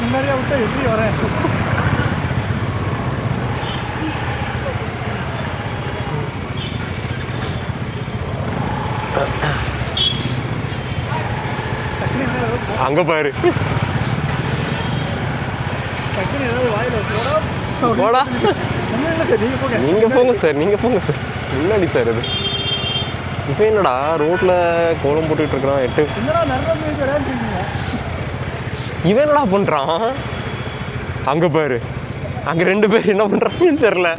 முன்னாடியே விட்டா எப்படி வரேன்? அங்க பாரு. போடா. நீங்க போங்க சார், நீங்க போங்க சார். முன்னாடி சார் இது. இப்போ என்னடா ரோட்ல கோலம் போட்டுட்டு இருக்கிறான். 8 இவன் என்னடா பண்றான்? அங்க பாரு, அங்க 2 பேர் என்ன பண்றாங்கன்னு தெரியல.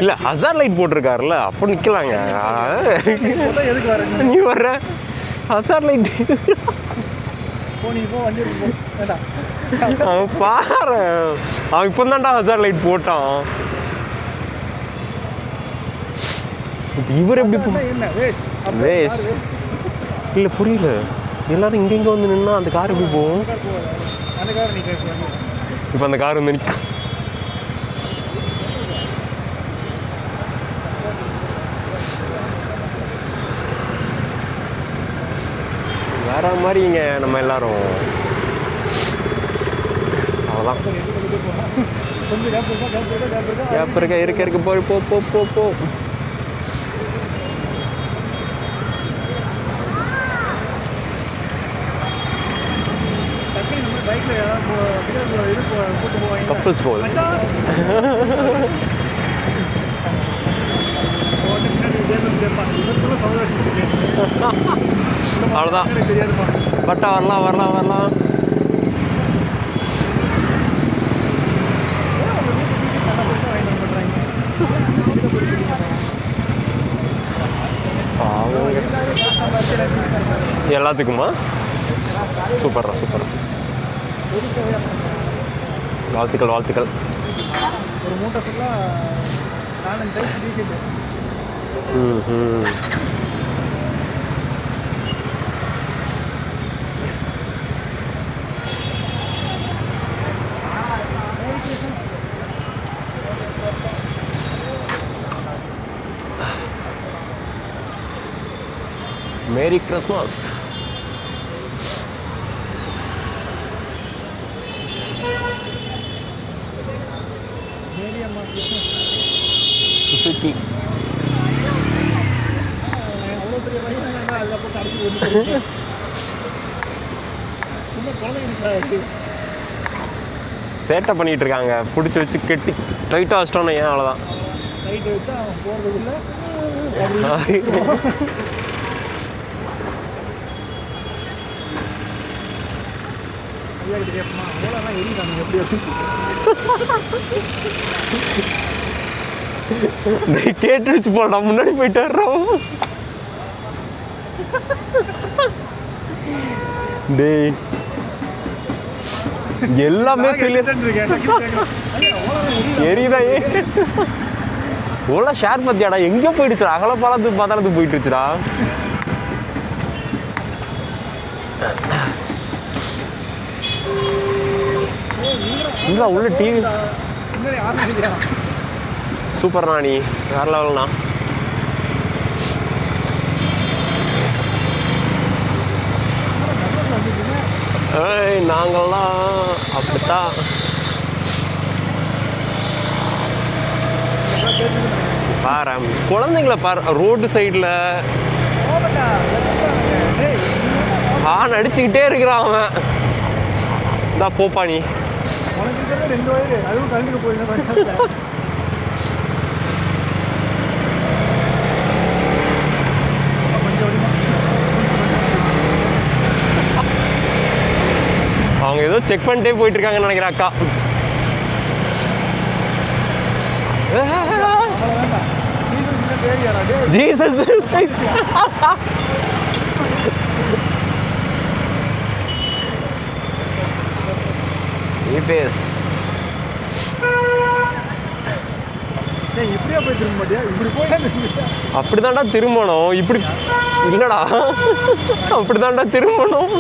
இல்ல ஹசார் லைட் போட்டிருக்காருல்ல, அப்போ நிக்கலாங்க. நீ வர்ற ஹசார் லைட் அவன் பாரு, அவன் இப்போ தான்டா ஹசார் லைட் போட்டான். இவர் எப்படி வேஸ்ட் இல்லை புரியல. எல்லாரும் இங்கே வந்து நின்னா அந்த கார் எப்படி போகும்? இப்போ அந்த கார் வந்து நிற்கும். வேற மாதிரிங்க நம்ம எல்லாரும். அவ்வளோதான். இருக்க போய் போ போ போ போ. கப்பல்ஸ் போகுது. அவ்வளோதான். பட்டா வரலாம் வரலாம் வரலாம். எல்லாத்துக்குமா? சூப்பர்ரா சூப்பர். வாழ்த்துக்கள் வாழ்த்துக்கள். ஒரு மூட்டை ஃபுல்லாக 4 size T shirt. Merry Christmas. Suzuki. சேட்டை பண்ணிட்டு இருக்காங்க. பிடிச்சி வச்சு கெட்டி டைட்டாக வச்சிட்டோன்னு ஏன் அவ்வளோதான். கேட்டு வச்சு போடா, முன்னாடி போயிட்டு வர்றோம். டேய் எல்லாமே எரியுதா? ஓலா ஷேர் பத்தியாடா எங்கே போயிடுச்சுடா? அகல பாலத்துக்கு பாதாளத்துக்கு போயிட்டுருச்சுடா. இல்லை உள்ள டிவி சூப்பர்ண்ணா. நீ வேற லெவல்ண்ணா. நாங்கள்லாம் அப்படித்தான். பாரு குழந்தைங்கள பாரு ரோடு சைடில் ஆன் அடிச்சுக்கிட்டே இருக்கிறான் அவன். இந்தா போப்பா நீ. அவங்க ஏதோ செக் பண்ணிட்டே போயிட்டு இருக்காங்கன்னு நினைக்கிறேன் அக்கா. ஜீசஸ் இபேஸ் இப்படியா போய் திரும்ப மாட்டியா? இப்படி போய் அப்படிதான்டா திரும்பணும். இப்படி இல்லடா, அப்படிதான்டா திரும்பணும்.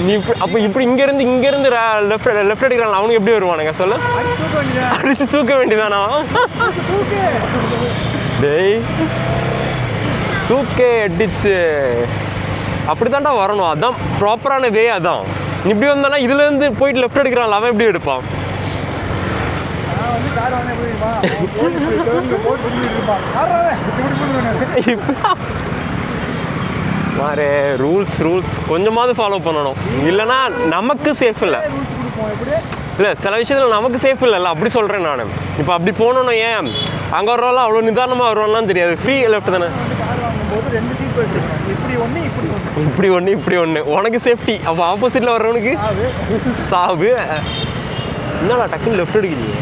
நீ அப்போ இப்படி இங்கேருந்து லெஃப்ட் அடிக்கிறான். அவனுக்கு எப்படி வருவானுங்க சொல்லு? அடிச்சு தூக்க வேண்டியதானா? டேய் தூக்கே அடிச்சு அப்படி தான்டா வரணும். அதான் ப்ராப்பரான வே. அதான் இப்படி வந்தானா இதுலேருந்து போயிட்டு லெஃப்ட் எடுக்கிறான், அவன் எப்படி எடுப்பான்? நான் வந்து கார் வாங்க போயிருப்பா மாறே ரூல்ஸ் கொஞ்சமாவது ஃபாலோ பண்ணணும், இல்லைன்னா நமக்கு சேஃப் இல்லை. ரூல்ஸ் கொடுப்போம் எப்படி இல்லை சில விஷயத்தில் நமக்கு சேஃப் இல்லைல்ல, அப்படி சொல்கிறேன் நான். இப்போ அப்படி போகணும், ஏன் அங்கே வர்றவெல்லாம் அவ்வளோ நிதானமாக வருவான்லாம் தெரியாது, ஃப்ரீ லெஃப்ட் தானே. வந்து கார் வாங்கும்போது 2 சீட் பெல்ட் இருக்கணும், இப்படி ஒன்று இப்படி ஒன்று உனக்கு சேஃப்டி, அப்போ ஆப்போசிட்டில் வர்றவனுக்கு அது சாவு. என்னடா டக்குன்னு லெஃப்ட் எடுக்கிறீங்க?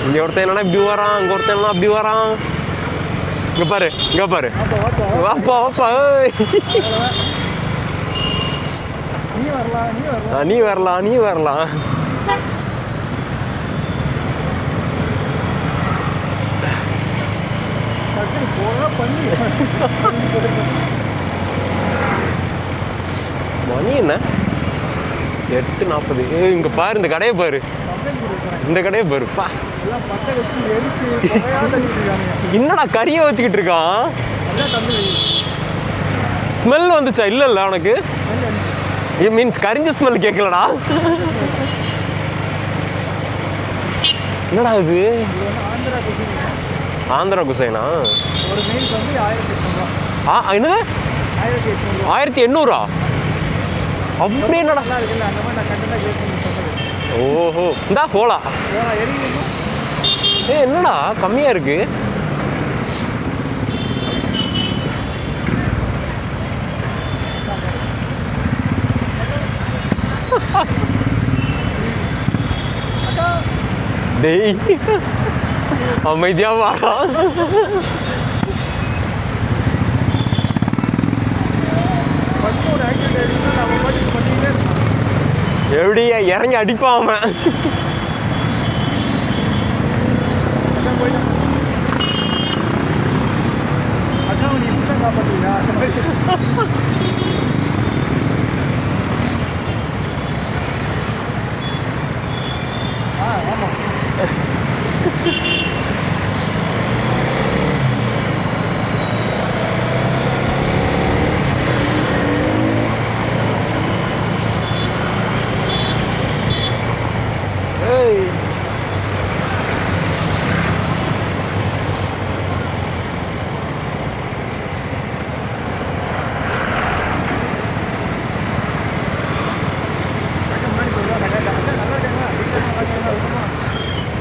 இங்கே ஒருத்தன் என்னன்னா இப்படி வரான், அங்கே ஒருத்தன் என்ன அப்படி வரான். இங்கே பாரு வாப்பா ஏய். நீ வரலாம். மணி என்ன 8:40. இங்கே பாரு, இந்த கடையை பாரு, பா. என்னடா கறியை வச்சுக்கிட்டு இருக்கான்? ஸ்மெல் வந்துச்சா? இல்லைல்ல உனக்கு மீன்ஸ் கரிஞ்ச ஸ்மெல் கேட்கலடா. என்னடா இது? ஆந்திரா குசைனா? என்னது 1800? அப்படி என்னடா? ஓஹோ, இந்தா போலாம். என்னடா கம்மியா இருக்கு? டேய் அமைதியா வாடா. எப்படியா இறங்கி அடிப்பான் அவன்.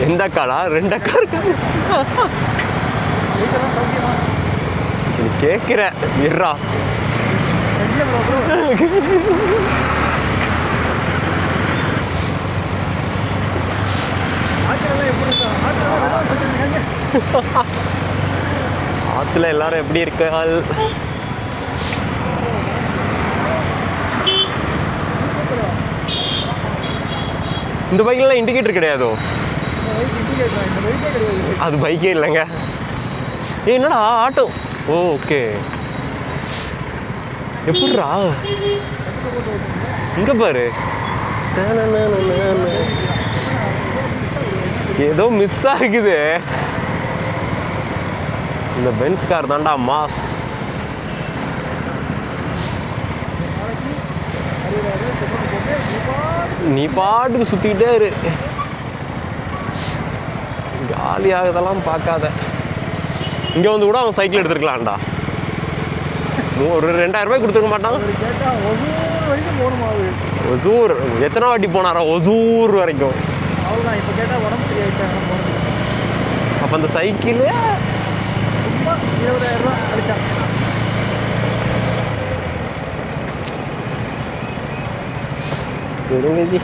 எந்த அக்காடா? 2 அக்கா இருக்காங்க. கேட்குற இருறா. ஆத்துல எல்லாரும் எப்படி இருக்காள்? இந்த பைக்லாம் இண்டிகேட்டர் கிடையாதோ? அது பைக்கே இல்லைங்க. என்னடா ஆட்டோ? ஓகே. எப்படிரா? இங்க பாரு, ஏதோ மிஸ் ஆகுது. இந்த பென்ஸ் கார் தான்டா மாஸ். நீ பாட்டுக்கு சுத்திக்கிட்டே இரு, காலியாகதெல்லாம் பார்க்காத. இங்க வந்து கூட அவன் சைக்கிள் எடுத்துருக்கலாம்டா. ஒரு 2000 ரூபாய் கொடுத்துருக்க மாட்டான். ஒசூர் எத்தனை வாட்டி போனாரா? ஒசூர் வரைக்கும். அப்ப அந்த சைக்கிள் 20,000 ரூபா அடிச்சான். இருங்க ஜி.